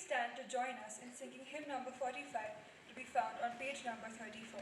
stand to join us in singing hymn number 45 to be found on page number 34.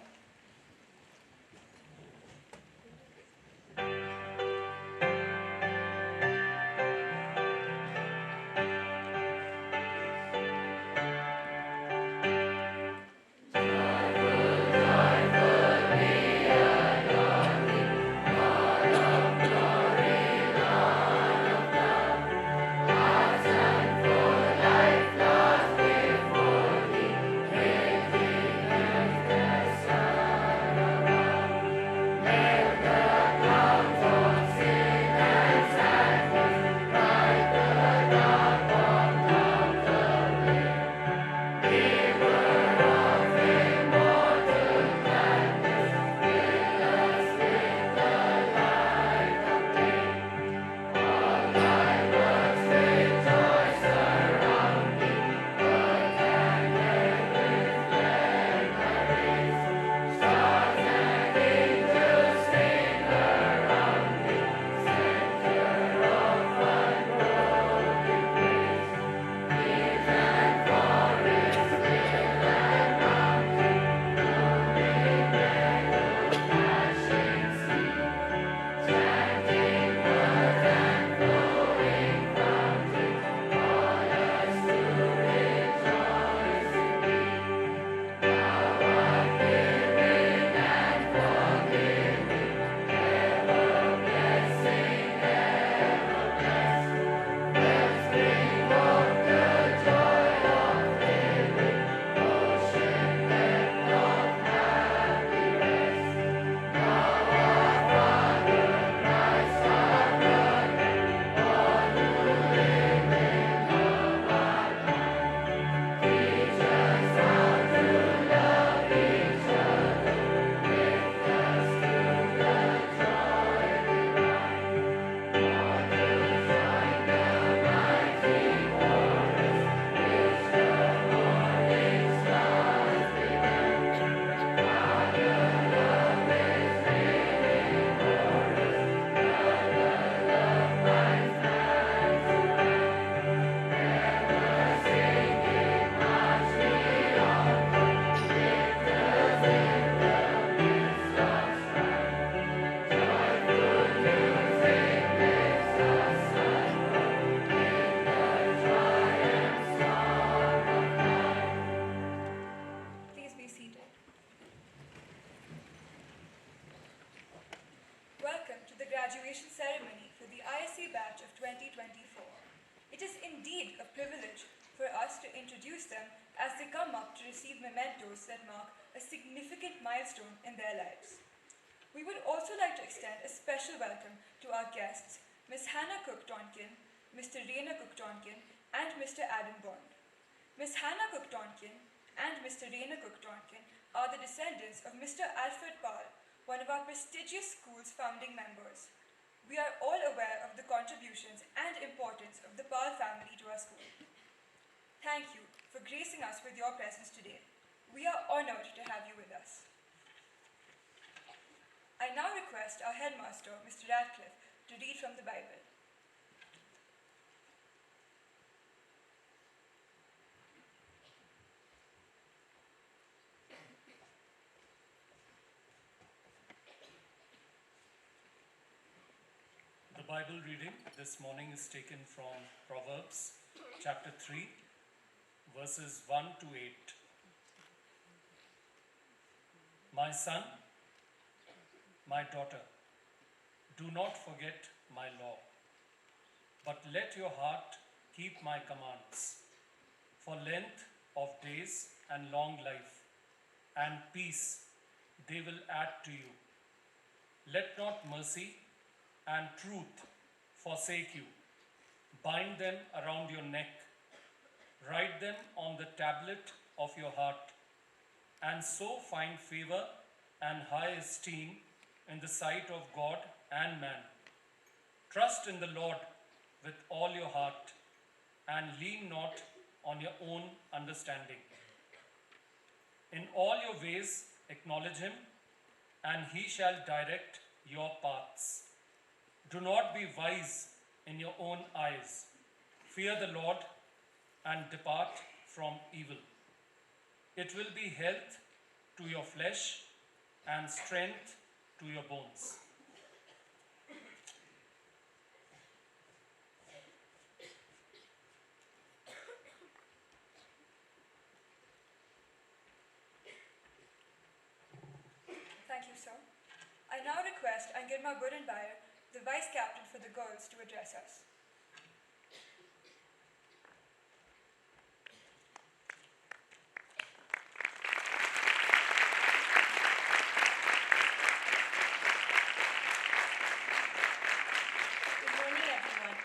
Please be seated. Welcome to the graduation ceremony for the ISC batch of 2024. It is indeed a privilege for us to introduce them as they come up to receive mementos that mark a significant milestone in their lives. We would also like to extend a special welcome to our guests, Ms. Hannah Cook-Tonkin, Mr. Raina Cook-Tonkin, and Mr. Adam Bond. Ms. Hannah Cook-Tonkin and Mr. Raina Cook-Tonkin are the descendants of Mr. Alfred Paul, one of our prestigious school's founding members. We are all aware of the contributions and importance of the Paul family to our school. Thank you for gracing us with your presence today. We are honored to have you with us. I now request our headmaster, Mr. Radcliffe, to read from the Bible. The Bible reading this morning is taken from Proverbs chapter 3, verses 1 to 8. My son, my daughter, do not forget my law, but let your heart keep my commands. For length of days and long life and peace they will add to you. Let not mercy and truth forsake you. Bind them around your neck. Write them on the tablet of your heart, and so find favor and high esteem in the sight of God and man. Trust in the Lord with all your heart, and lean not on your own understanding. In all your ways acknowledge him, and he shall direct your paths. Do not be wise in your own eyes. Fear the Lord and depart from evil. It will be health to your flesh and strength to your bones. Thank you, sir. I now request Angirma Burenbayer, the Vice Captain for the girls, to address us. Good morning, everyone.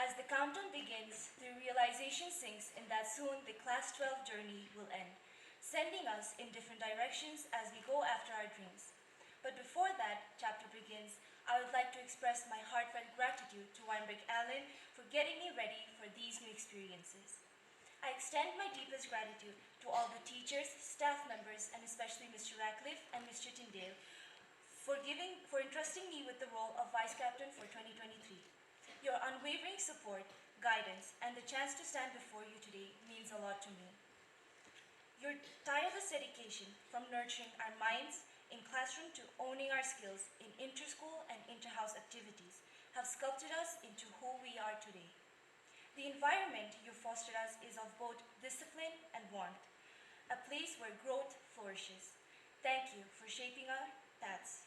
As the countdown begins, the realization sinks in that soon the Class 12 journey will end, sending us in different directions as we go after our dreams. But before that chapter begins, I would like to express my heartfelt gratitude to Wynberg-Allen for getting me ready for these new experiences. I extend my deepest gratitude to all the teachers, staff members, and especially Mr. Ratcliffe and Mr. Tyndale for entrusting me with the role of Vice Captain for 2023. Your unwavering support, guidance, and the chance to stand before you today means a lot to me. Your tireless dedication from nurturing our minds in classroom to owning our skills in inter-school and inter-house activities have sculpted us into who we are today. The environment you fostered us is of both discipline and warmth, a place where growth flourishes. Thank you for shaping our paths.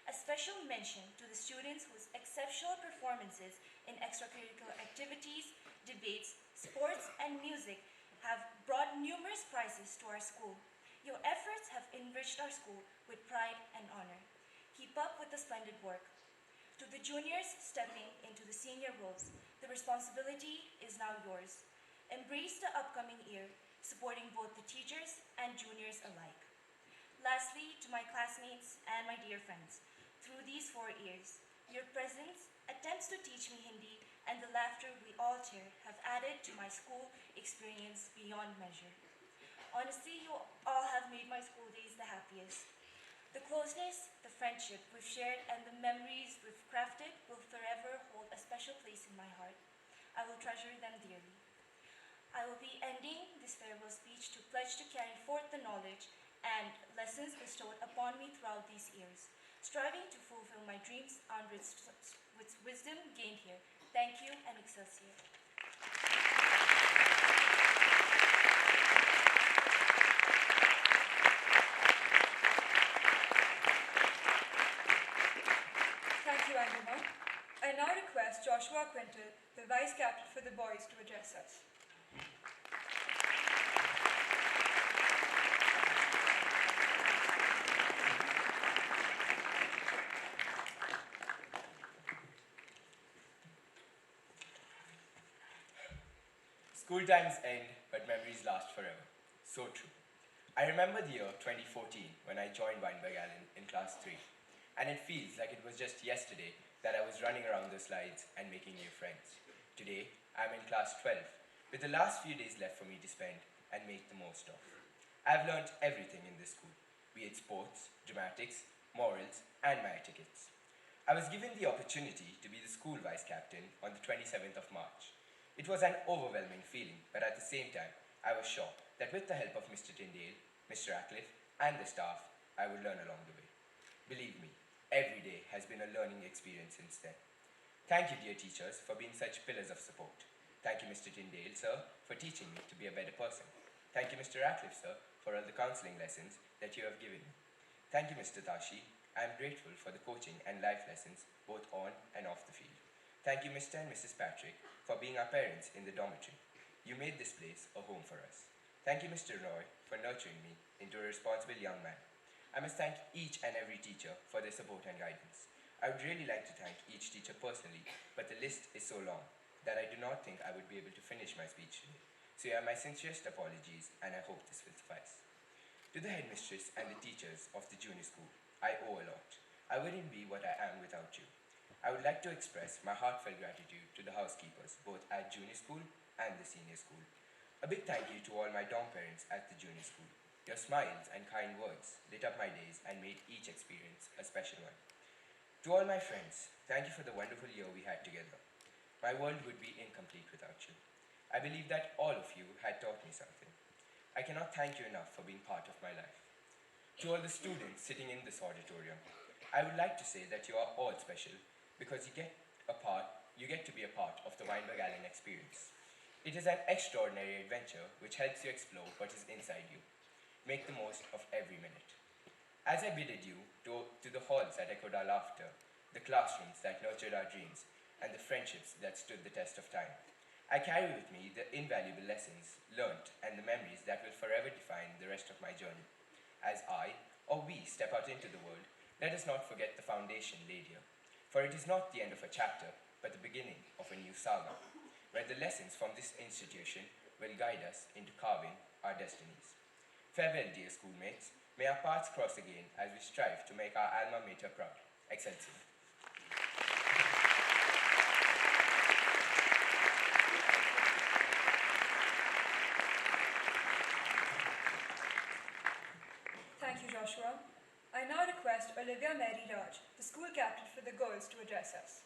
A special mention to the students whose exceptional performances in extracurricular activities, debates, sports, and music have brought numerous prizes to our school. Your efforts have enriched our school with pride and honor. Keep up with the splendid work. To the juniors stepping into the senior roles, the responsibility is now yours. Embrace the upcoming year, supporting both the teachers and juniors alike. Lastly, to my classmates and my dear friends, through these 4 years, your presence, attempts to teach me Hindi, and the laughter we all share have added to my school experience beyond measure. Honestly, you all have made my school days the happiest. The closeness, the friendship we've shared, and the memories we've crafted will forever hold a special place in my heart. I will treasure them dearly. I will be ending this farewell speech to pledge to carry forth the knowledge and lessons bestowed upon me throughout these years, striving to fulfill my dreams armed with wisdom gained here. Thank you and Excelsior. Thank you, Angirma. I now request Joshua Quintal, the Vice Captain for the boys, to address us. School times end, but memories last forever. So true. I remember the year 2014 when I joined Wynberg-Allen in class 3, and it feels like it was just yesterday that I was running around the slides and making new friends. Today, I'm in class 12, with the last few days left for me to spend and make the most of. I've learnt everything in this school, be it sports, dramatics, morals, and my etiquettes. I was given the opportunity to be the school vice captain on the 27th of March. It was an overwhelming feeling, but at the same time, I was sure that with the help of Mr. Tyndale, Mr. Ratcliffe, and the staff, I would learn along the way. Believe me, every day has been a learning experience since then. Thank you, dear teachers, for being such pillars of support. Thank you, Mr. Tyndale, sir, for teaching me to be a better person. Thank you, Mr. Ratcliffe, sir, for all the counseling lessons that you have given me. Thank you, Mr. Tashi. I am grateful for the coaching and life lessons both on and off the field. Thank you, Mr. and Mrs. Patrick, for being our parents in the dormitory. You made this place a home for us. Thank you, Mr. Roy, for nurturing me into a responsible young man. I must thank each and every teacher for their support and guidance. I would really like to thank each teacher personally, but the list is so long that I do not think I would be able to finish my speech today. So you have my sincerest apologies, and I hope this will suffice. To the headmistress and the teachers of the junior school, I owe a lot. I wouldn't be what I am without you. I would like to express my heartfelt gratitude to the housekeepers, both at junior school and the senior school. A big thank you to all my dorm parents at the junior school. Your smiles and kind words lit up my days and made each experience a special one. To all my friends, thank you for the wonderful year we had together. My world would be incomplete without you. I believe that all of you had taught me something. I cannot thank you enough for being part of my life. To all the students sitting in this auditorium, I would like to say that you are all special because you get to be a part of the Wynberg-Allen experience. It is an extraordinary adventure which helps you explore what is inside you. Make the most of every minute. As I bidded you to the halls that echoed our laughter, the classrooms that nurtured our dreams, and the friendships that stood the test of time, I carry with me the invaluable lessons learnt and the memories that will forever define the rest of my journey. As I, or we, step out into the world, let us not forget the foundation laid here. For it is not the end of a chapter, but the beginning of a new saga, where the lessons from this institution will guide us into carving our destinies. Farewell, dear schoolmates. May our paths cross again as we strive to make our alma mater proud. Excelsior. Thank you, Joshua. I now request Olivia Mary Raj, the school captain for the girls, to address us.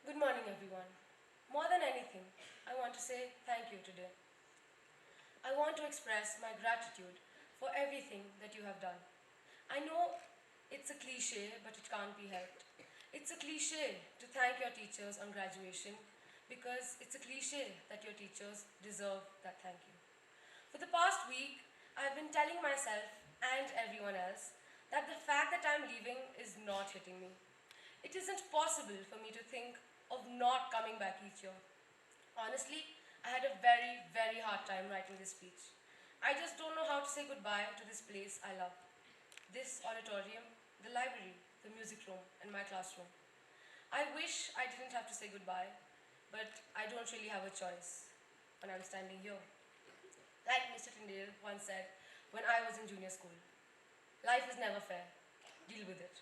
Good morning, everyone. More than anything, I want to say thank you today. I want to express my gratitude for everything that you have done. I know it's a cliche, but it can't be helped. It's a cliche to thank your teachers on graduation because it's a cliche that your teachers deserve that thank you. For the past week, I've been telling myself and everyone else that the fact that I'm leaving is not hitting me. It isn't possible for me to think of not coming back each year. Honestly, I had a very, very hard time writing this speech. I just don't know how to say goodbye to this place I love. This auditorium, the library, the music room, and my classroom. I wish I didn't have to say goodbye, but I don't really have a choice when I'm standing here. Like Mr. Tyndale once said when I was in junior school, life is never fair. Deal with it.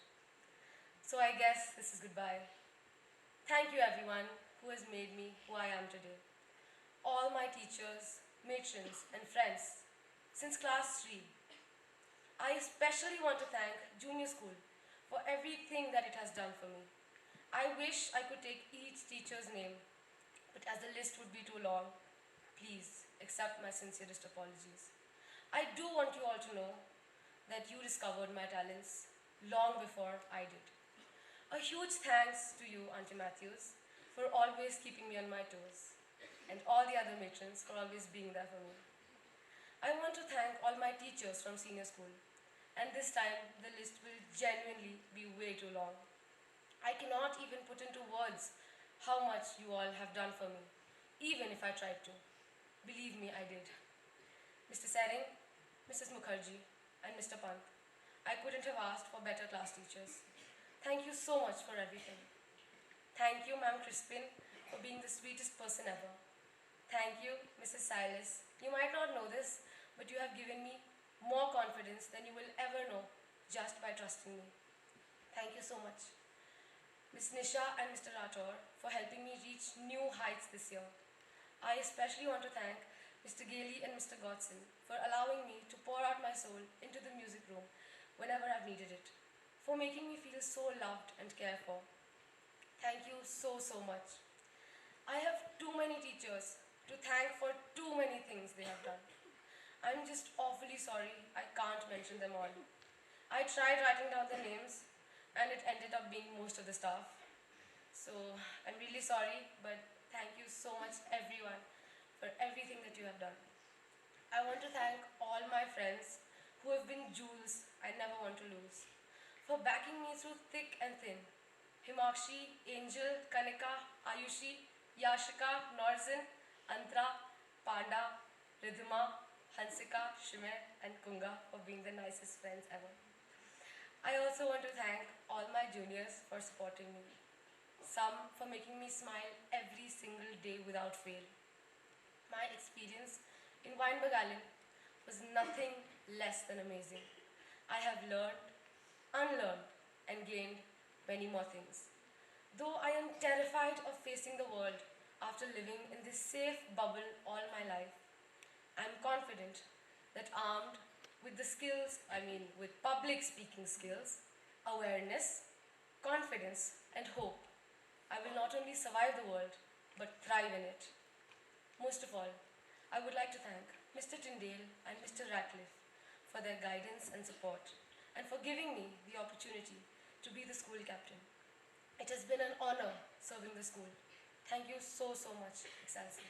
So I guess this is goodbye. Thank you everyone who has made me who I am today. All my teachers, matrons, and friends since class 3. I especially want to thank junior school for everything that it has done for me. I wish I could take each teacher's name, but as the list would be too long, please accept my sincerest apologies. I do want you all to know that you discovered my talents long before I did. A huge thanks to you, Auntie Matthews, for always keeping me on my toes, and all the other matrons for always being there for me. I want to thank all my teachers from senior school, and this time the list will genuinely be way too long. I cannot even put into words how much you all have done for me, even if I tried to. Believe me, I did. Mr. Sering, Mrs. Mukherjee, and Mr. Pant, I couldn't have asked for better class teachers. Thank you so much for everything. Thank you, Ma'am Crispin, for being the sweetest person ever. Thank you, Mrs. Silas. You might not know this, but you have given me more confidence than you will ever know just by trusting me. Thank you so much. Ms. Nisha and Mr. Rathore for helping me reach new heights this year. I especially want to thank Mr. Gailey and Mr. Godson for allowing me to pour out my soul into the music room whenever I've needed it, for making me feel so loved and cared for. Thank you so, so much. I have too many teachers to thank for too many things they have done. I'm just awfully sorry I can't mention them all. I tried writing down the names and it ended up being most of the staff. So I'm really sorry, but thank you so much everyone for everything that you have done. I want to thank all my friends who have been jewels I never want to lose, for backing me through thick and thin. Himakshi, Angel, Kanika, Ayushi, Yashika, Norzin, Antra, Panda, Ridhima, Hansika, Shime, and Kunga for being the nicest friends ever. I also want to thank all my juniors for supporting me. Some for making me smile every single day without fail. My experience in Wynberg-Allen was nothing less than amazing. I have learned, unlearned, and gained many more things. Though I am terrified of facing the world after living in this safe bubble all my life. I'm confident that armed with the skills, with public speaking skills, awareness, confidence, and hope, I will not only survive the world but thrive in it. Most of all, I would like to thank Mr. Tyndale and Mr. Ratcliffe for their guidance and support and for giving me the opportunity to be the school captain. It has been an honor serving the school. Thank you so, so much, Excelsior.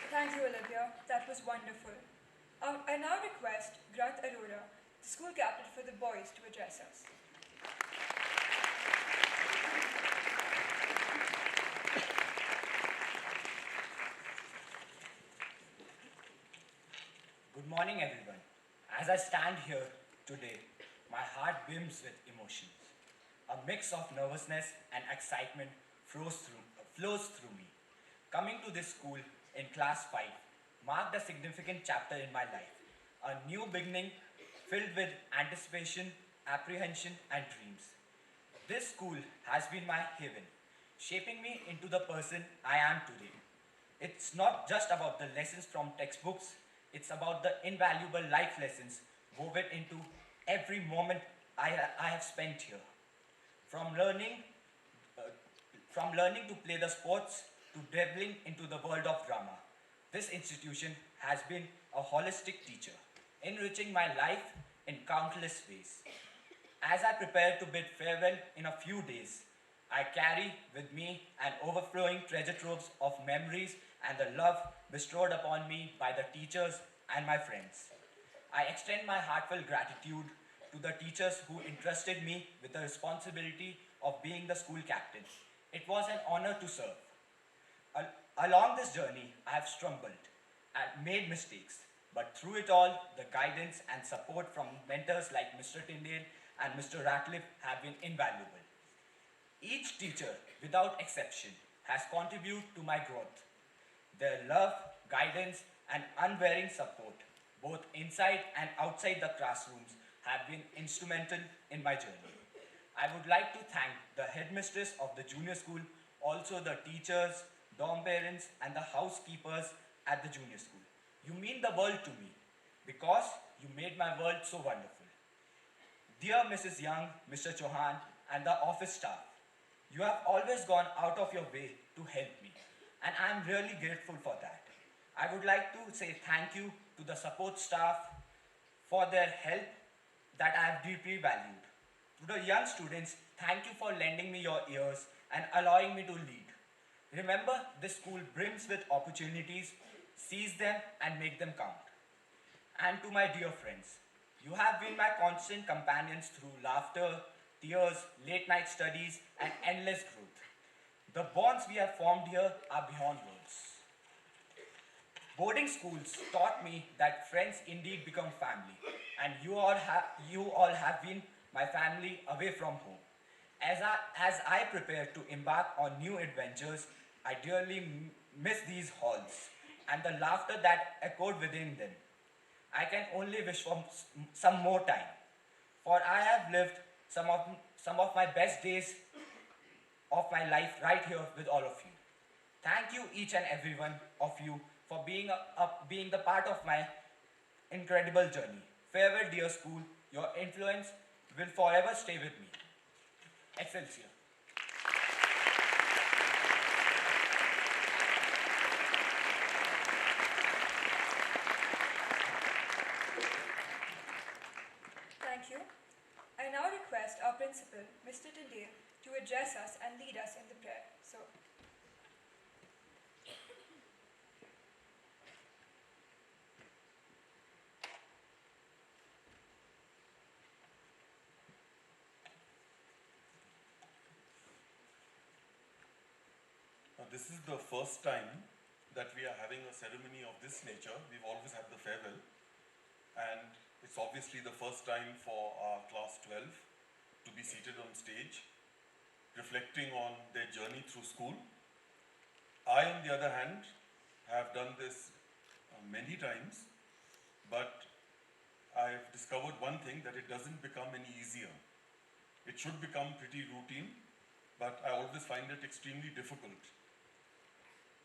Thank you, Olivia. That was wonderful. I now request Granth Arora, the school captain for the boys, to address us. Good morning, everyone. As I stand here today, my heart brims with emotions. A mix of nervousness and excitement flows through me. Coming to this school in class 5 marked a significant chapter in my life, a new beginning filled with anticipation, apprehension, and dreams. This school has been my haven, shaping me into the person I am today. It's not just about the lessons from textbooks, it's about the invaluable life lessons woven into every moment I have spent here. From learning, from learning to play the sports to delving into the world of drama, this institution has been a holistic teacher, enriching my life in countless ways. As I prepare to bid farewell in a few days, I carry with me an overflowing treasure troves of memories and the love bestowed upon me by the teachers and my friends. I extend my heartfelt gratitude to the teachers who entrusted me with the responsibility of being the school captain. It was an honor to serve. Along this journey, I have stumbled and made mistakes, but through it all, the guidance and support from mentors like Mr. Tyndale and Mr. Ratcliffe have been invaluable. Each teacher, without exception, has contributed to my growth. Their love, guidance, and unwearying support, both inside and outside the classrooms, have been instrumental in my journey. I would like to thank the headmistress of the junior school, also the teachers, dorm parents, and the housekeepers at the junior school. You mean the world to me because you made my world so wonderful. Dear Mrs. Young, Mr. Chauhan, and the office staff, you have always gone out of your way to help me, and I am really grateful for that. I would like to say thank you to the support staff for their help that I have deeply valued. To the young students, thank you for lending me your ears and allowing me to lead. Remember, this school brims with opportunities. Seize them and make them count. And to my dear friends, you have been my constant companions through laughter, tears, late night studies, and endless growth. The bonds we have formed here are beyond words. Boarding schools taught me that friends indeed become family, and you all have been my family away from home. As I prepare to embark on new adventures, I dearly miss these halls and the laughter that echoed within them. I can only wish for some more time, for I have lived some of my best days of my life right here with all of you. Thank you, each and every one of you, for being the part of my incredible journey. Farewell, dear school. Your influence will forever stay with me. Excelsior. Thank you. I now request our principal, Mr. Tyndale, to address us and lead us in the prayer. So, this is the first time that we are having a ceremony of this nature. We've always had the farewell, and it's obviously the first time for our class 12 to be seated on stage, reflecting on their journey through school. I, on the other hand, have done this many times, but I've discovered one thing, that it doesn't become any easier. It should become pretty routine, but I always find it extremely difficult.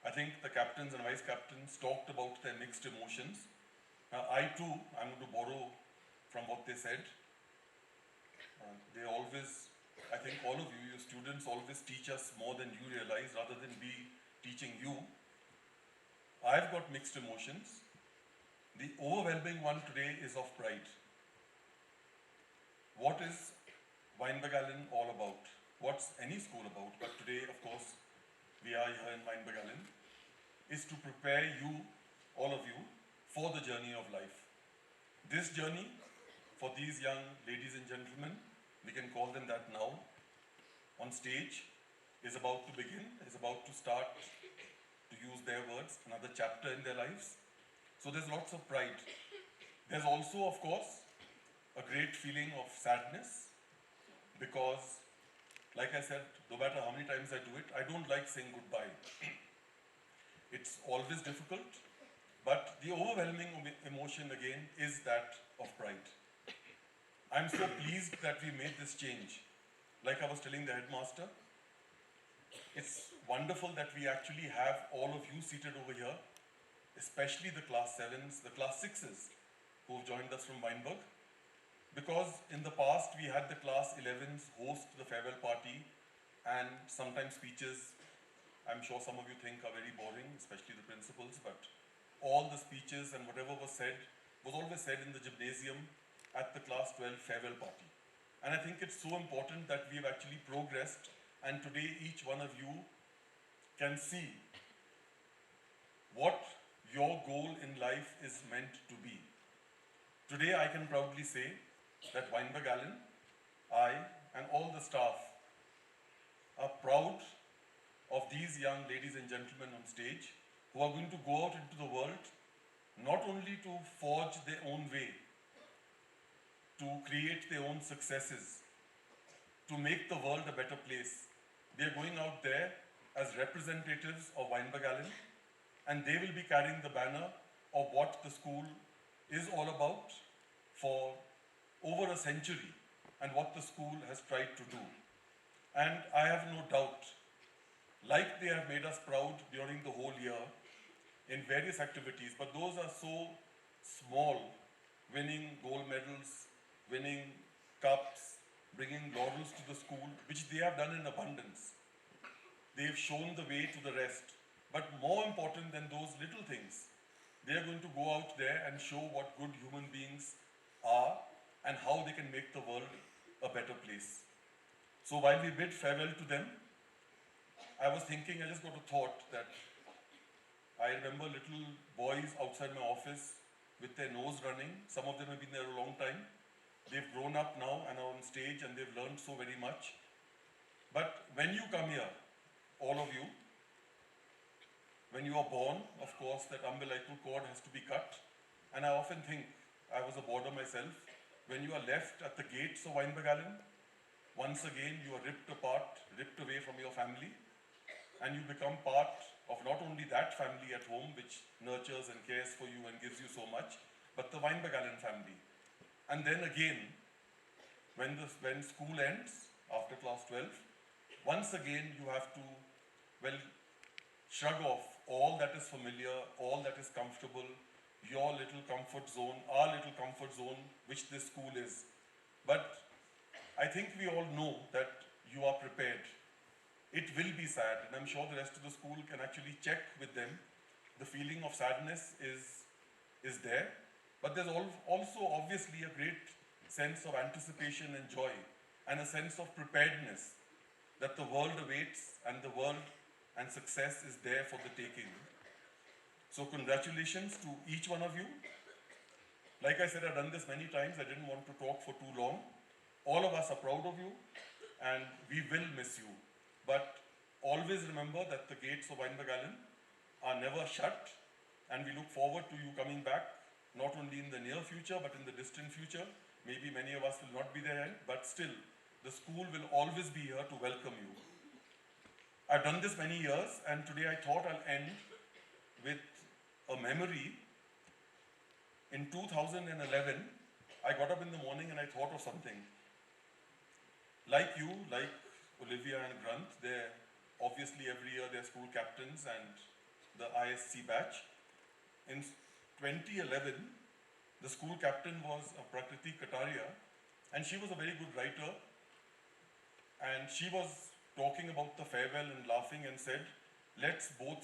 I think the captains and vice captains talked about their mixed emotions. I too, I'm going to borrow from what they said. They always, I think all of you, your students always teach us more than you realize rather than we teaching you. I've got mixed emotions. The overwhelming one today is of pride. What is Wynberg-Allen all about? What's any school about? But today, of course, we are here in Wynberg-Allen, is to prepare you, all of you, for the journey of life. This journey, for these young ladies and gentlemen, we can call them that now, on stage, is about to begin, is about to start, to use their words, another chapter in their lives. So there's lots of pride. There's also, of course, a great feeling of sadness, because, like I said, no matter how many times I do it, I don't like saying goodbye. It's always difficult, but the overwhelming emotion again is that of pride. I'm so pleased that we made this change. Like I was telling the headmaster, it's wonderful that we actually have all of you seated over here, especially the class 7s, the class 6s who've joined us from Wynberg. Because in the past we had the class 11s host the farewell party, and sometimes speeches, I'm sure some of you think are very boring, especially the principals, but all the speeches and whatever was said was always said in the gymnasium at the class 12 farewell party. And I think it's so important that we've actually progressed, and today each one of you can see what your goal in life is meant to be. Today I can proudly say that Wynberg-Allen, I and all the staff are proud of these young ladies and gentlemen on stage who are going to go out into the world not only to forge their own way, to create their own successes, to make the world a better place. They are going out there as representatives of Wynberg-Allen, and they will be carrying the banner of what the school is all about for over a century and what the school has tried to do. And I have no doubt, like they have made us proud during the whole year in various activities, but those are so small, winning gold medals, winning cups, bringing laurels to the school, which they have done in abundance. They've shown the way to the rest. But more important than those little things, they are going to go out there and show what good human beings are and how they can make the world a better place. So while we bid farewell to them, I was thinking, I just got a thought that I remember little boys outside my office with their nose running. Some of them have been there a long time. They've grown up now and are on stage, and they've learned so very much. But when you come here, all of you, when you are born, of course, that umbilical cord has to be cut. And I often think, I was a boarder myself, when you are left at the gates of Wynberg-Allen, once again you are ripped apart, ripped away from your family, and you become part of not only that family at home, which nurtures and cares for you and gives you so much, but the Wynberg-Allen family. And then again, when school ends, after class 12, once again you have to, well, shrug off all that is familiar, all that is comfortable, your little comfort zone, our little comfort zone, which this school is. But I think we all know that you are prepared. It will be sad, and I'm sure the rest of the school can actually check with them. The feeling of sadness is there, but there's also obviously a great sense of anticipation and joy, and a sense of preparedness that the world awaits, and the world and success is there for the taking. So congratulations to each one of you. Like I said, I've done this many times. I didn't want to talk for too long. All of us are proud of you, and we will miss you. But always remember that the gates of Wynberg-Allen are never shut, and we look forward to you coming back, not only in the near future, but in the distant future. Maybe many of us will not be there, but still, the school will always be here to welcome you. I've done this many years, and today I thought I'll end with a memory in 2011, I got up in the morning and I thought of something. Like you, like Olivia and Grant, they're obviously every year they're school captains and the ISC batch. In 2011, the school captain was Prakriti Kataria, and she was a very good writer. And she was talking about the farewell and laughing and said,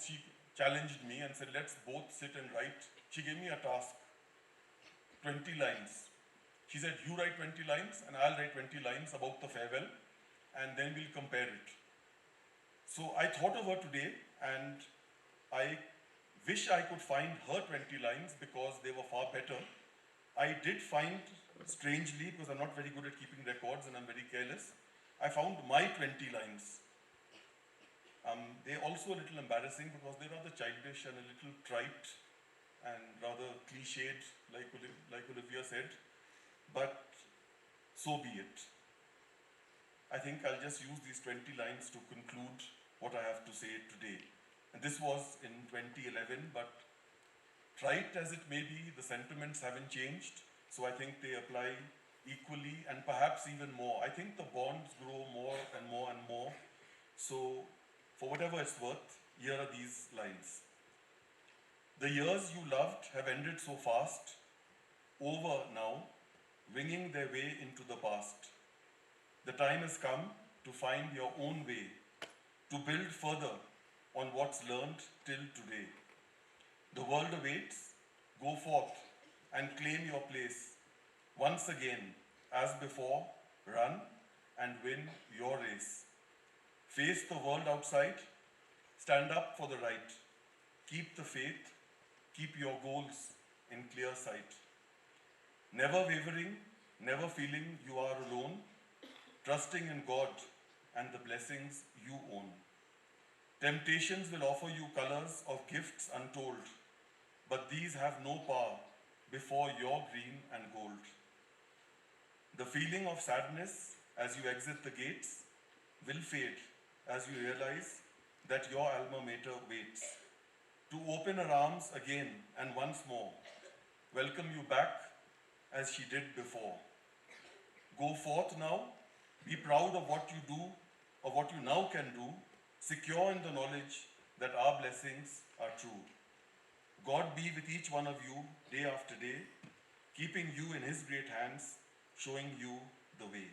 she challenged me and said, let's both sit and write. She gave me a task, 20 lines. She said, you write 20 lines and I'll write 20 lines about the farewell and then we'll compare it. So I thought of her today and I wish I could find her 20 lines because they were far better. I did find, strangely, because I'm not very good at keeping records and I'm very careless, I found my 20 lines. They're also a little embarrassing because they're rather childish and a little trite and rather cliched, like Olivia said, but so be it. I think I'll just use these 20 lines to conclude what I have to say today. And this was in 2011, but trite as it may be, the sentiments haven't changed, so I think they apply equally and perhaps even more. I think the bonds grow more and more and more. So, for whatever it's worth, here are these lines. The years you loved have ended so fast, over now, winging their way into the past. The time has come to find your own way, to build further on what's learned till today. The world awaits, go forth and claim your place. Once again, as before, run and win your race. Face the world outside, stand up for the right. Keep the faith, keep your goals in clear sight. Never wavering, never feeling you are alone, trusting in God and the blessings you own. Temptations will offer you colors of gifts untold, but these have no power before your green and gold. The feeling of sadness as you exit the gates will fade as you realize that your alma mater waits to open her arms again and once more, welcome you back as she did before. Go forth now, be proud of what you do, of what you now can do, secure in the knowledge that our blessings are true. God be with each one of you day after day, keeping you in His great hands, showing you the way.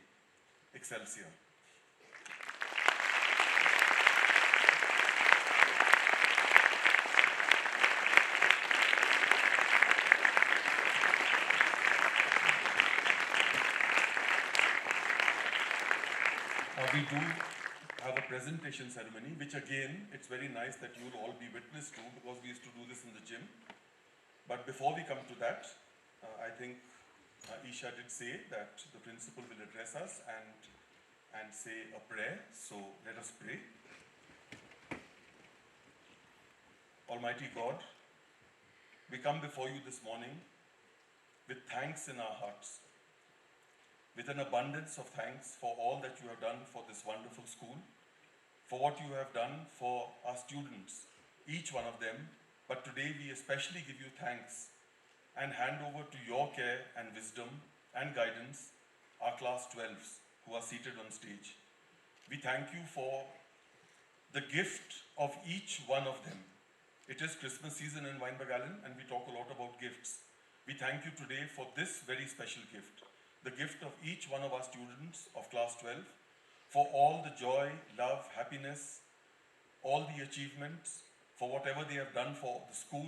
Excelsior. We do have a presentation ceremony, which again, it's very nice that you'll all be witness to because we used to do this in the gym. But before we come to that, I think Isha did say that the principal will address us and say a prayer. So let us pray. Almighty God, we come before you this morning with thanks in our hearts, with an abundance of thanks for all that you have done for this wonderful school, for what you have done for our students, each one of them. But today we especially give you thanks and hand over to your care and wisdom and guidance our class 12s who are seated on stage. We thank you for the gift of each one of them. It is Christmas season in Wynberg-Allen and we talk a lot about gifts. We thank you today for this very special gift, the gift of each one of our students of class 12, for all the joy, love, happiness, all the achievements, for whatever they have done for the school,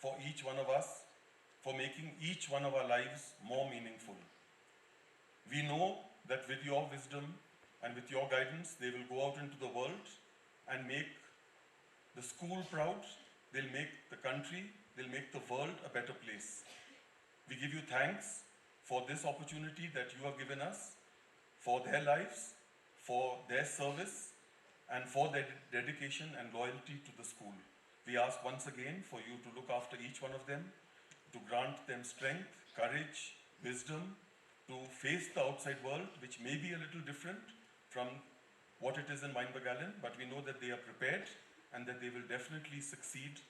for each one of us, for making each one of our lives more meaningful. We know that with your wisdom and with your guidance, they will go out into the world and make the school proud, they'll make the country, they'll make the world a better place. We give you thanks for this opportunity that you have given us, for their lives, for their service, and for their dedication and loyalty to the school. We ask once again for you to look after each one of them, to grant them strength, courage, wisdom, to face the outside world, which may be a little different from what it is in Wynberg-Allen, but we know that they are prepared and that they will definitely succeed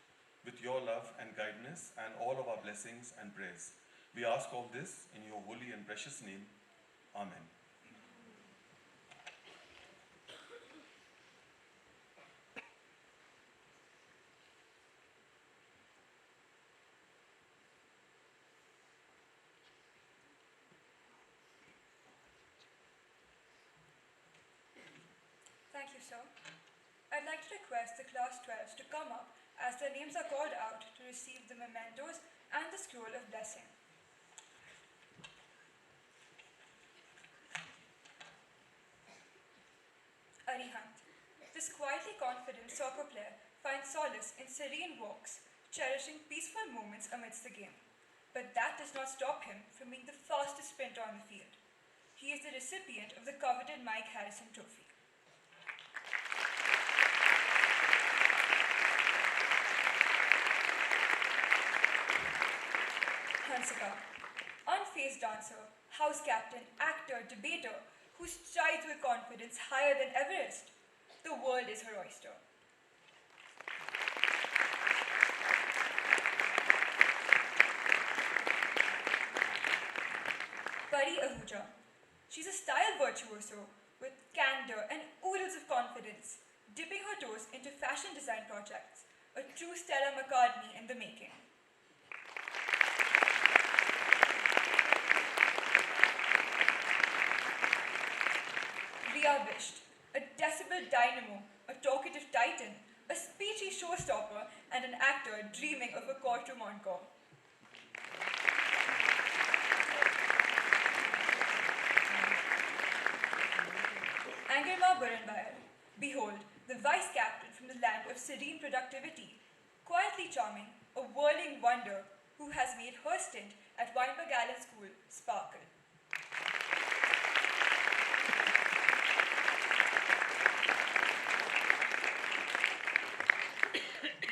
with your love and guidance and all of our blessings and prayers. We ask all this in your holy and precious name. Amen. Thank you, sir. I'd like to request the Class 12s to come up as their names are called out to receive the mementos and the scroll of blessing. Arihant. This quietly confident soccer player finds solace in serene walks, cherishing peaceful moments amidst the game. But that does not stop him from being the fastest sprinter on the field. He is the recipient of the coveted Mike Harrison Trophy. Hansika. Unfazed dancer, house captain, actor, debater, who strides with confidence higher than Everest. The world is her oyster. Pari Ahuja. She's a style virtuoso with candor and oodles of confidence, dipping her toes into fashion design projects, a true Stella McCartney in the making. Riya Bisht, a decibel dynamo, a talkative titan, a speechy showstopper, and an actor dreaming of a courtroom encore. Angerma Burenbayar. Behold, the vice captain from the land of serene productivity, quietly charming, a whirling wonder who has made her stint at Wynberg-Allen School sparkle.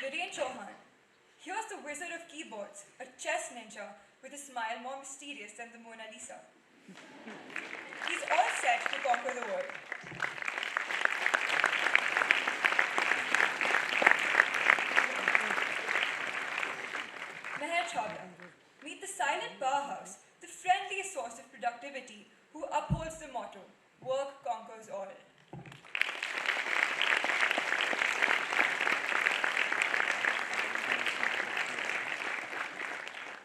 Viren Chauhan. Here's the wizard of keyboards, a chess ninja with a smile more mysterious than the Mona Lisa. He's all set to conquer the world. Meher Chhabra. Meet the silent powerhouse, the friendliest source of productivity, who upholds the motto, work conquers all.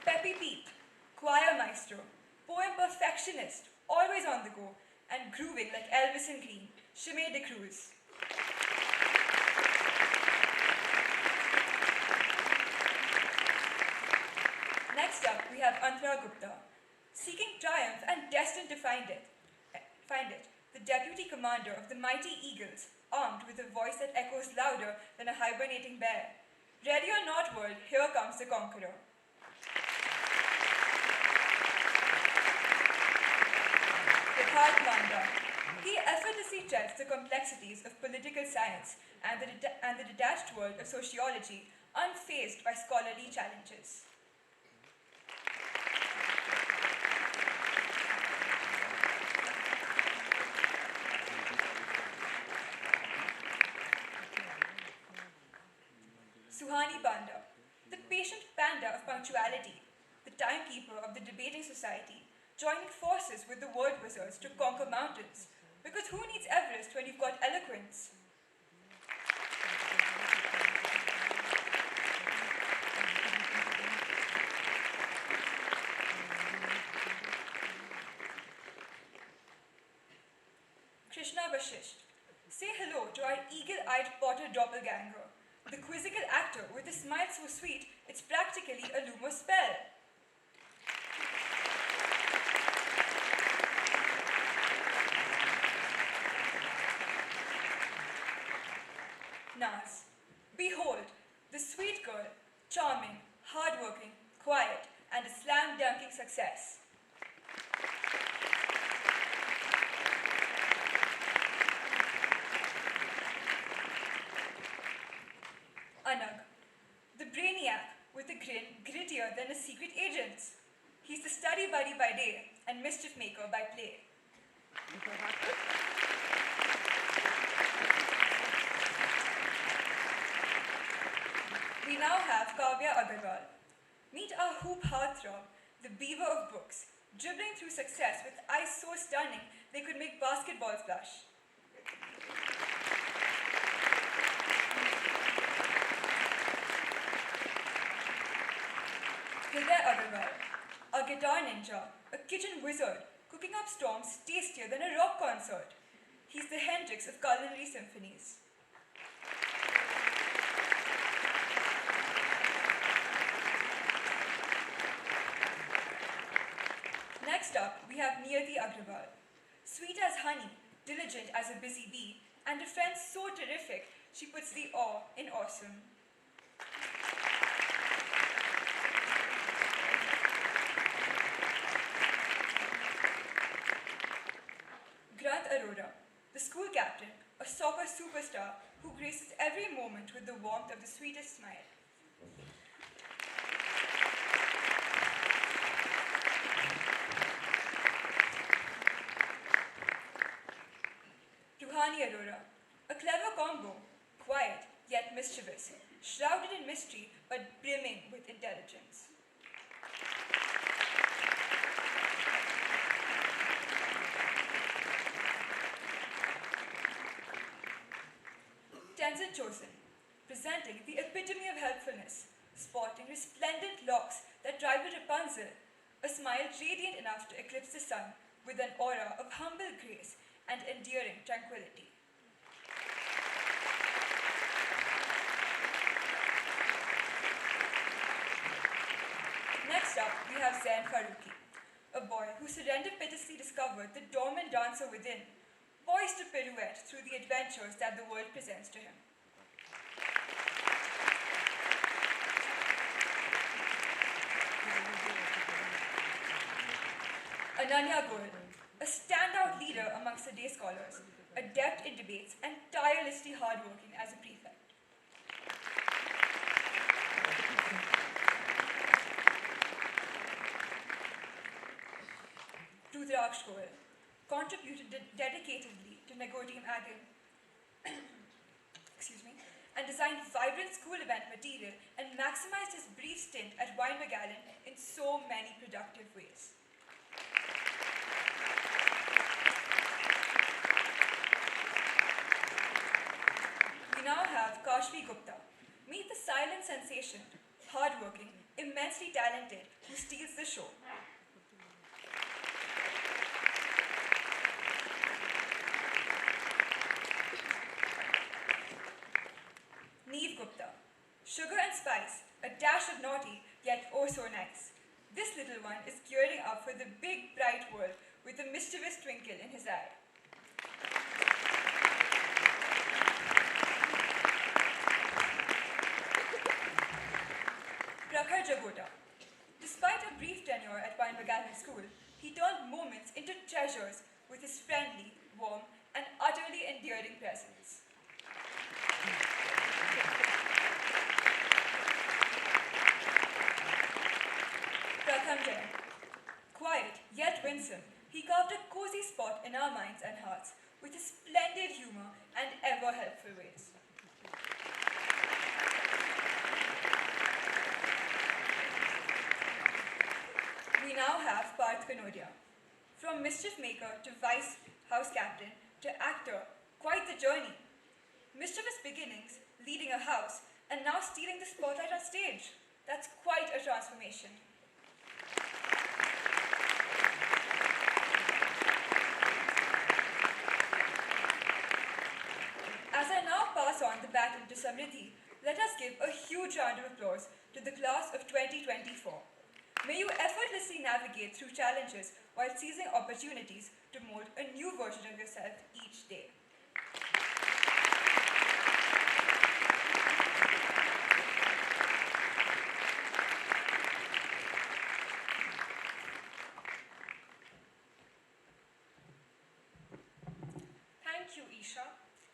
Peppy Pete, choir maestro, poem perfectionist, always on the go, and grooving like Elvis and Green, Shimei de Cruz. Next up, we have Antara Gupta, seeking triumph and destined to find it. The deputy commander of the mighty Eagles, armed with a voice that echoes louder than a hibernating bear. Ready or not, world, here comes the conqueror. Siddharth Manda. He effortlessly treads the complexities of political science and the detached world of sociology, unfazed by scholarly challenges. Suhani Panda, the patient panda of punctuality, the timekeeper of the debating society, joining forces with the word wizards to conquer mountains. Because who needs Everest when you've got eloquence? Krishna Vashisht. Say hello to our eagle-eyed Potter doppelganger, the quizzical actor with a smile so sweet, it's practically a Lumos spell. Naz. Behold, the sweet girl, charming, hardworking, quiet, and a slam-dunking success. Anag, the brainiac with a grin grittier than a secret agent's. He's the study buddy by day and mischief maker by play. We now have Kavya Agarwal. Meet our hoop heartthrob, the beaver of books, dribbling through success with eyes so stunning they could make basketballs blush. Hriday Agarwal, a guitar ninja, a kitchen wizard, cooking up storms tastier than a rock concert. He's the Hendrix of culinary symphonies. Next up, we have Niyati Agrawal. Sweet as honey, diligent as a busy bee, and a friend so terrific, she puts the awe in awesome. Grant Arora, the school captain, a soccer superstar who graces every moment with the warmth of the sweetest smile. Ruhani Arora, a clever combo, quiet yet mischievous, shrouded in mystery but brimming with intelligence. Tenzin Chosen, presenting the epitome of helpfulness, sporting resplendent locks that rival Rapunzel, a smile radiant enough to eclipse the sun with an aura of humble grace and endearing tranquility. Next up, we have Zain Faruqi, a boy who serendipitously discovered the dormant dancer within, poised to pirouette through the adventures that the world presents to him. Ananya Goel, a standout leader amongst the day scholars, adept in debates and tirelessly hardworking as a prefect. Rudraksh Goel contributed dedicatedly to Nagotium Agam, and designed vibrant school event material and maximized his brief stint at Wynberg-Allen in so many productive ways. We now have Kashvi Gupta. Meet the silent sensation, hardworking, immensely talented, who steals the show. Neve Gupta. Sugar and spice, a dash of naughty, yet oh so nice. This little one is gearing up for the big, bright world with a mischievous twinkle in his eye. Prakhar Jagota. Despite a brief tenure at Wynberg-Allen School, he turned moments into treasures with his friendly, warm, and utterly endearing presence. Pratham Jain. Quiet yet winsome, he carved a cozy spot in our minds and hearts with his splendid humor and ever helpful ways. We now have Parth Kanodia. From mischief maker to vice house captain to actor, quite the journey. Mischievous beginnings, leading a house, and now stealing the spotlight on stage. That's quite a transformation. As I now pass on the baton to Samriddhi, let us give a huge round of applause to the class of 2024. May you effortlessly navigate through challenges while seizing opportunities to mold a new version of yourself each day. Thank you, Isha.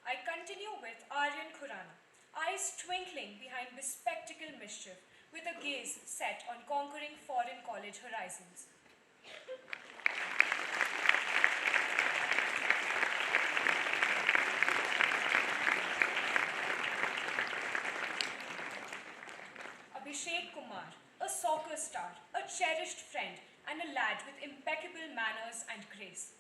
I continue with Aryan Khurana, eyes twinkling behind bespectacled mischief, with a gaze set on conquering foreign college horizons. Abhishek Kumar, a soccer star, a cherished friend, and a lad with impeccable manners and grace.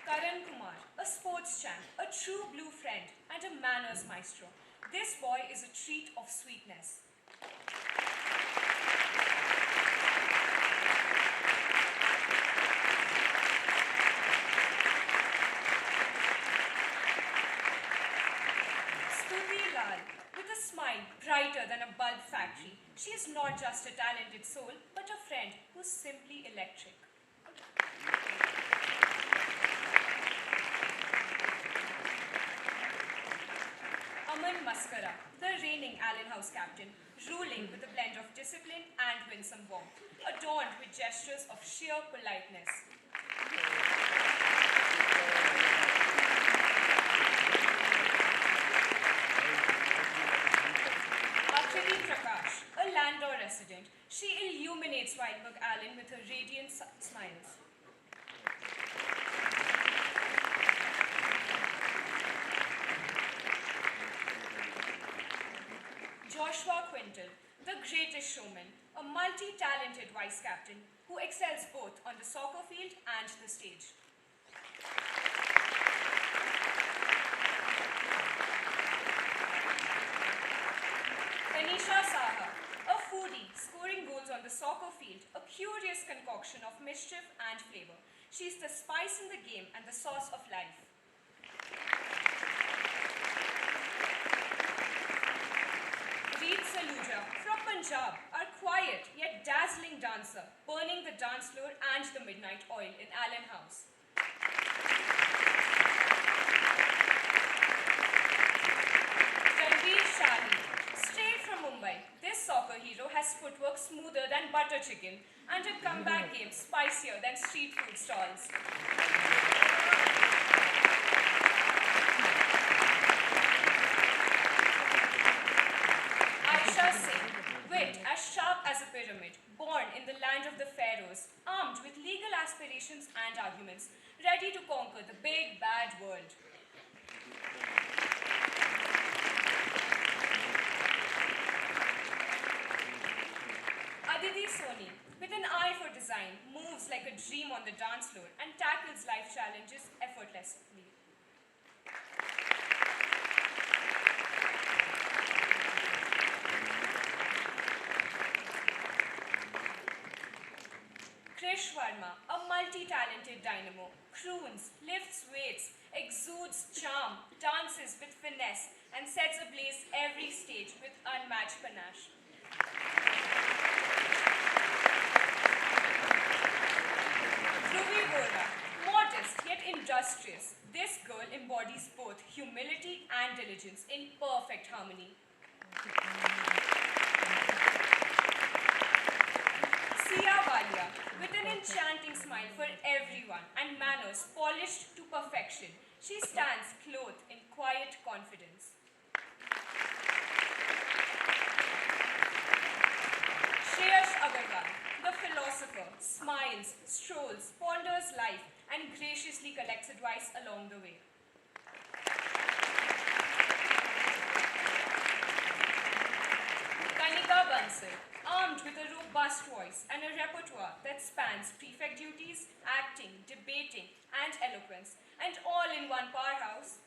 Karan Kumar, a sports champ, a true blue friend, and a manners maestro. This boy is a treat of sweetness. Stuti Lal, with a smile brighter than a bulb factory, she is not just a talented soul, but a friend who's simply electric. Aman Maskara, the reigning Allen House captain, ruling with a blend of discipline and winsome warmth, adorned with gestures of sheer politeness. Akriti Prakash, a Landor resident, she illuminates Wynberg-Allen with her radiant smiles. Joshua Quintal, the greatest showman, a multi-talented vice captain who excels both on the soccer field and the stage. Tanisha Saha, a foodie scoring goals on the soccer field, a curious concoction of mischief and flavor. She's the spice in the game and the sauce of life. Reed Saluja from Punjab, our quiet yet dazzling dancer, burning the dance floor and the midnight oil in Allen House. Ranveer Shahi, straight from Mumbai, this soccer hero has footwork smoother than butter chicken and a comeback game spicier than street food stalls. Aisha Singh, wit as sharp as a pyramid, born in the land of the pharaohs, armed with legal aspirations and arguments, ready to conquer the big bad world. Aditi Soni, with an eye for design, moves like a dream on the dance floor and tackles life challenges effortlessly. Krish Verma, a multi-talented dynamo, croons, lifts weights, exudes charm, dances with finesse, and sets ablaze every stage with unmatched panache. Dhruvi Vora, modest yet industrious, this girl embodies both humility and diligence in perfect harmony. Sia Walia, with an enchanting smile for everyone and manners polished to perfection, she stands clothed in quiet confidence. Shreyash Agarwal, the philosopher, smiles, strolls, ponders life, and graciously collects advice along the way. Kanika Bansal, armed with a robust voice and a repertoire that spans prefect duties, acting, debating, and eloquence, and all in one powerhouse.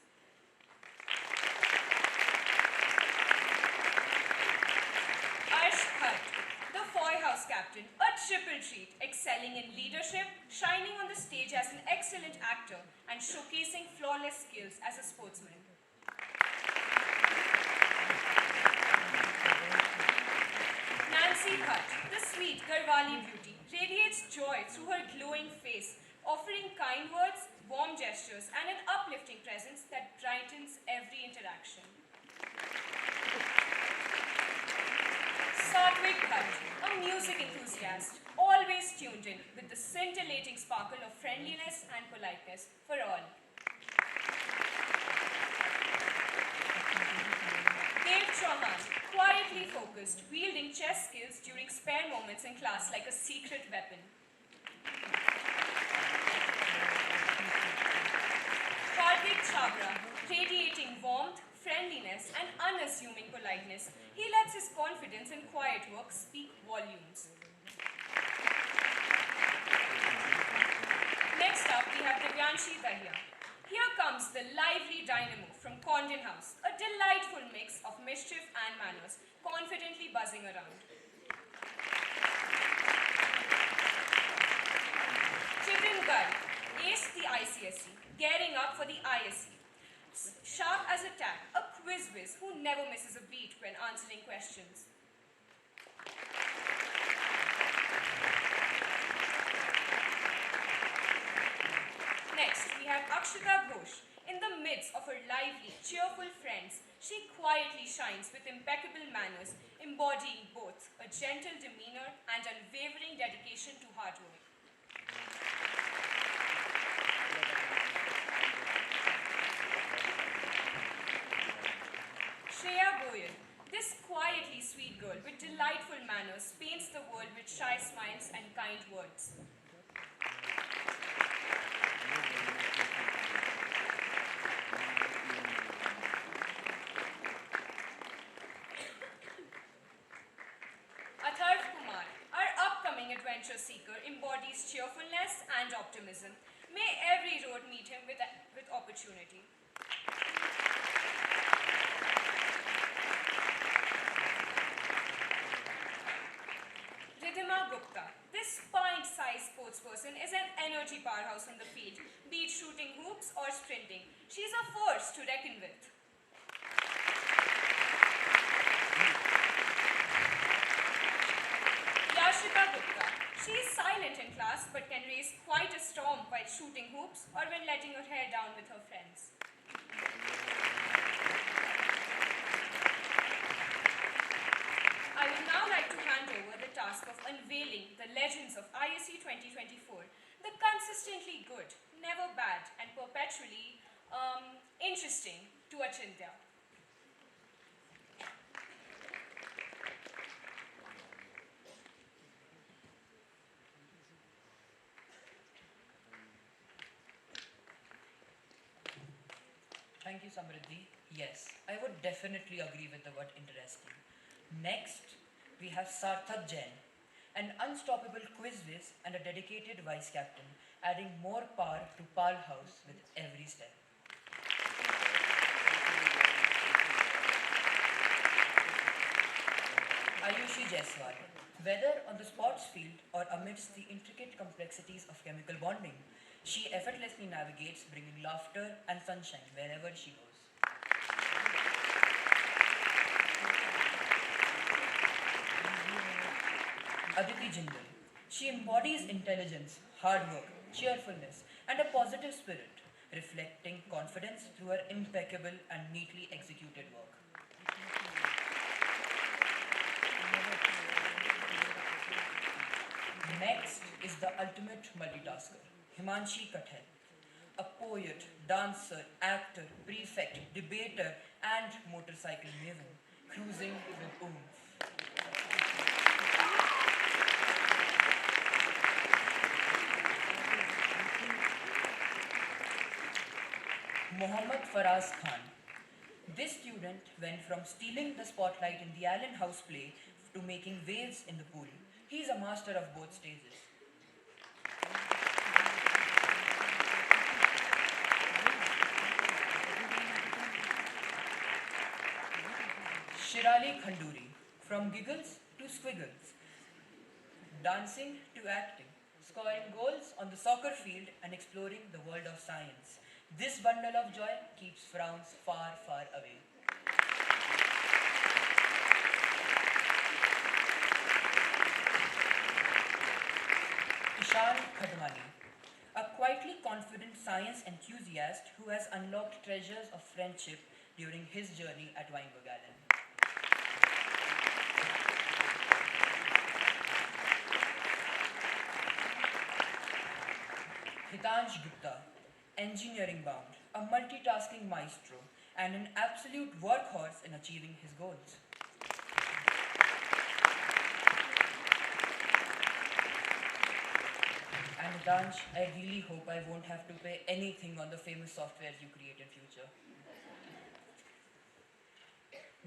Arsh Bhatt, the Foy House captain, a triple treat, excelling in leadership, shining on the stage as an excellent actor, and showcasing flawless skills as a sportsman. Nancy Bhatt, the sweet Garhwali beauty, radiates joy through her glowing face, offering kind words, warm gestures, and an uplifting presence that brightens every interaction. Satvik Bhatt, a music enthusiast, always tuned in with the scintillating sparkle of friendliness and politeness for all. Dev Chauhan, quietly focused, wielding chess skills during spare moments in class like a secret weapon. Advik Chabra, radiating warmth, friendliness, and unassuming politeness, he lets his confidence and quiet work speak volumes. Next up, we have Divyanshi Dahiya. Here comes the lively dynamo from Condon House, a delightful mix of mischief and manners, confidently buzzing around. Chitin Gal aced the ICSE, gearing up for the ISE. Sharp as a tack, a quiz whiz who never misses a beat when answering questions. Next, we have Akshita Ghosh. In the midst of her lively, cheerful friends, she quietly shines with impeccable manners, embodying both a gentle demeanor and unwavering dedication to hard work. Shreya Goyal. This quietly sweet girl with delightful manners paints the world with shy smiles and kind words. Atharv Kumar, our upcoming adventure seeker, embodies cheerfulness and optimism. May every road meet him with opportunity. Ridhima Gupta. This pint-sized sportsperson is an energy powerhouse on the field, be it shooting hoops or sprinting. She's a force to reckon with. Yashika Gupta. She is silent in class but can raise quite a storm while shooting hoops or when letting her hair down with her friends. I would now like to hand over the task of unveiling the legends of ISE 2024, the consistently good, never bad, and perpetually interesting to Achintya. Thank you, Samriddhi. Yes, I would definitely agree with the word interesting. Next, we have Sarthak Jain, an unstoppable quiz whiz and a dedicated vice captain, adding more power to Pal House with every step. Ayushi Jaiswal, whether on the sports field or amidst the intricate complexities of chemical bonding, she effortlessly navigates, bringing laughter and sunshine wherever she goes. Aditi Jindal. She embodies intelligence, hard work, cheerfulness, and a positive spirit, reflecting confidence through her impeccable and neatly executed work. Next is the ultimate multitasker, Himanshi Kathel, a poet, dancer, actor, prefect, debater, and motorcycle maven, cruising with oomph. Mohammad Faraz Khan. This student went from stealing the spotlight in the Allen House play to making waves in the pool. He is a master of both stages. Shirali Khanduri. From giggles to squiggles, dancing to acting, scoring goals on the soccer field and exploring the world of science. This bundle of joy keeps frowns far, far away. Ishan Khadwani, a quietly confident science enthusiast who has unlocked treasures of friendship during his journey at Wynberg-Allen. Hitansh Gupta, engineering bound, a multitasking maestro, and an absolute workhorse in achieving his goals. And Dansh, I really hope I won't have to pay anything on the famous software you create in future.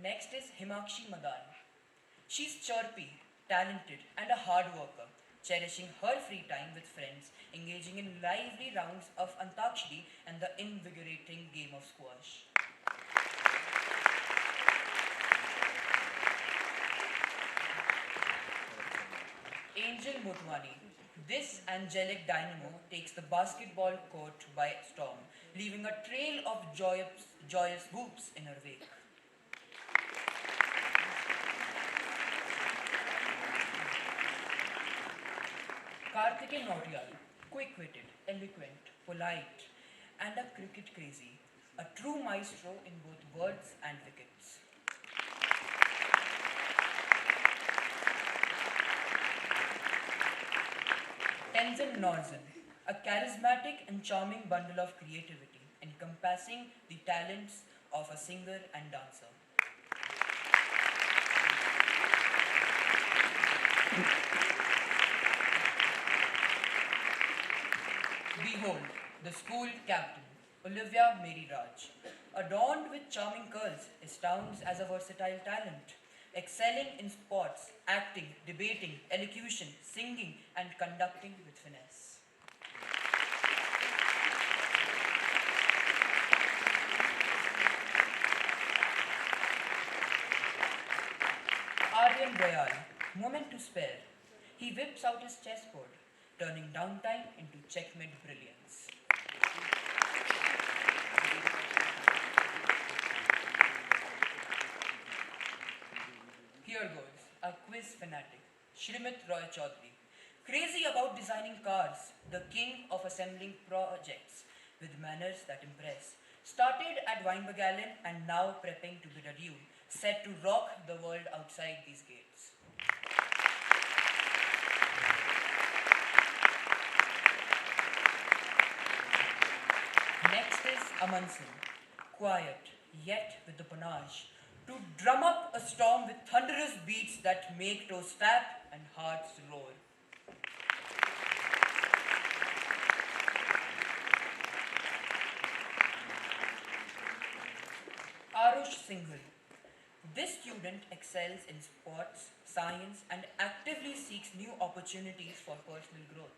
Next is Himakshi Madan. She's chirpy, talented, and a hard worker, cherishing her free time with friends, engaging in lively rounds of Antakshari and the invigorating game of squash. Angel Motwani. This angelic dynamo takes the basketball court by storm, leaving a trail of joyous whoops in her wake. Karthike Nautiyal, quick-witted, eloquent, polite, and a cricket crazy, a true maestro in both words and wickets. Tenzin Norzen, a charismatic and charming bundle of creativity, encompassing the talents of a singer and dancer. Behold, the school captain, Olivia Mary Raj. Adorned with charming curls, astounds as a versatile talent, excelling in sports, acting, debating, elocution, singing, and conducting with finesse. Aryan Royal, moment to spare. He whips out his chessboard, turning downtime into checkmate brilliance. Here goes, a quiz fanatic, Shrimit Roy Chaudhary. Crazy about designing cars, the king of assembling projects with manners that impress. Started at Wynberg-Allen and now prepping to bid adieu, set to rock the world outside these gates. Next is Aman Singh, quiet yet with the panache, to drum up a storm with thunderous beats that make toes tap and hearts roar. Arush Singhal. This student excels in sports, science, and actively seeks new opportunities for personal growth.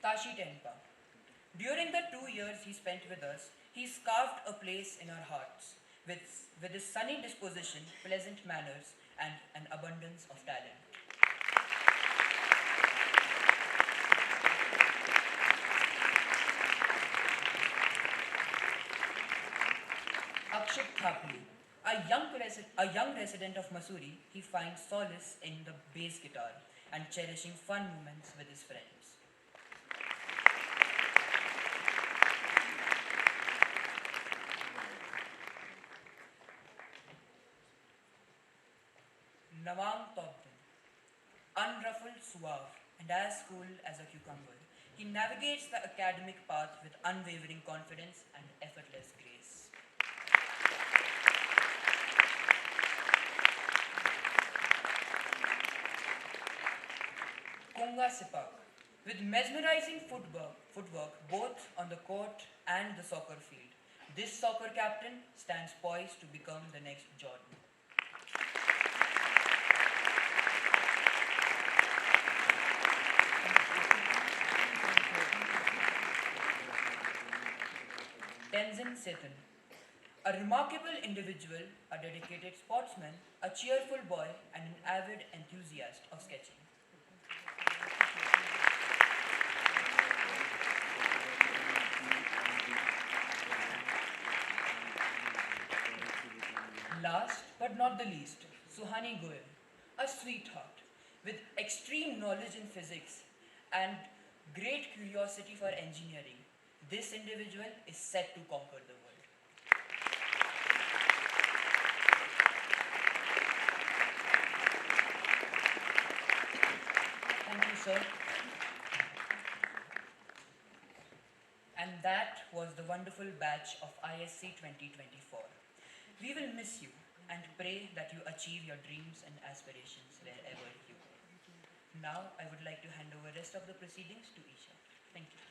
Tashi Tenpa. During the 2 years he spent with us, he's carved a place in our hearts with his sunny disposition, pleasant manners, and an abundance of talent. Akshit Thapli. A young resident of Mussoorie, he finds solace in the bass guitar and cherishing fun moments with his friends. Nawang Tobden, unruffled, suave, and as cool as a cucumber, he navigates the academic path with unwavering confidence and effortless grace. Kunga Sipak, with mesmerizing footwork both on the court and the soccer field, this soccer captain stands poised to become the next Jordan. Tenzin Setan, a remarkable individual, a dedicated sportsman, a cheerful boy, and an avid enthusiast of sketching. Last but not the least, Suhani Goyal, a sweetheart with extreme knowledge in physics and great curiosity for engineering. This individual is set to conquer the world. Thank you, sir. And that was the wonderful batch of ISC 2024. We will miss you and pray that you achieve your dreams and aspirations wherever you go. Now, I would like to hand over rest of the proceedings to Isha. Thank you.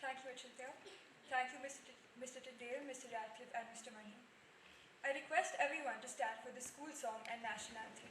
Thank you, Achintya. Thank you, Mr. Tadeo, Mr. Radcliffe, and Mr. Mani. I request everyone to stand for the school song and national anthem.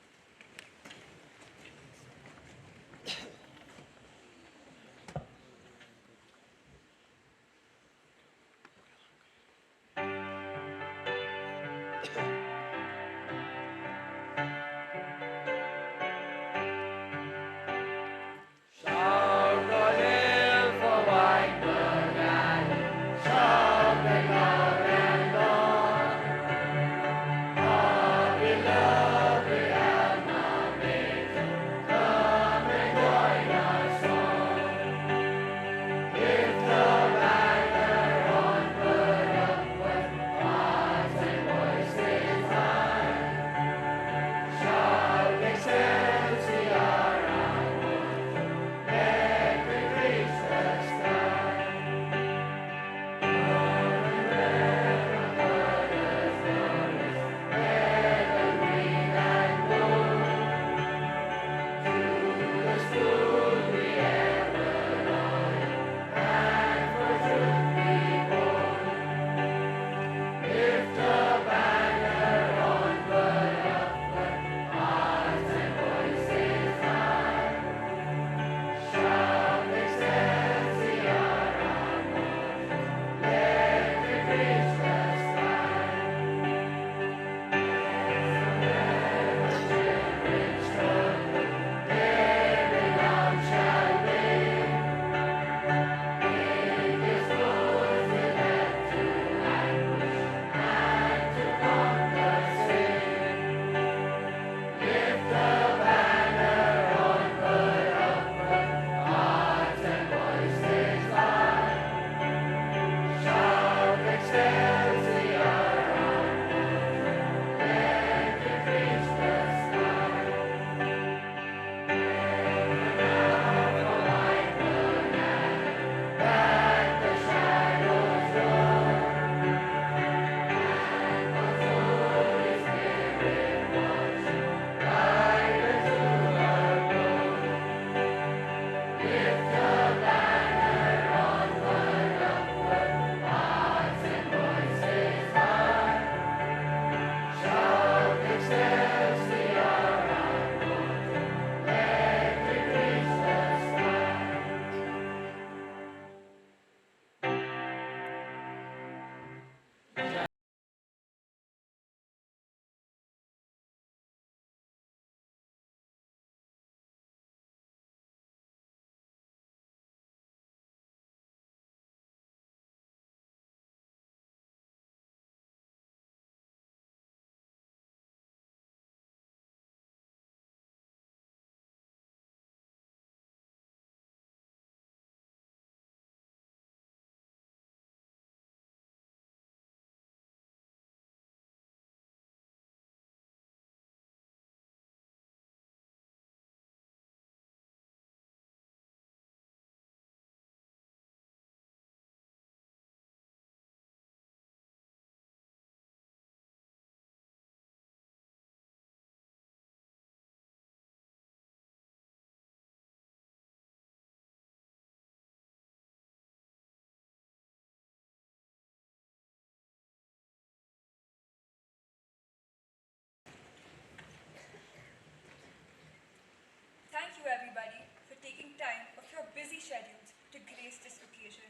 Thank you, everybody, for taking time of your busy schedules to grace this occasion.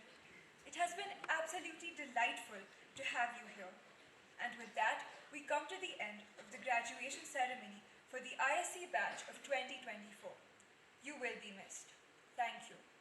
It has been absolutely delightful to have you here. And with that, we come to the end of the graduation ceremony for the ISC batch of 2024. You will be missed. Thank you.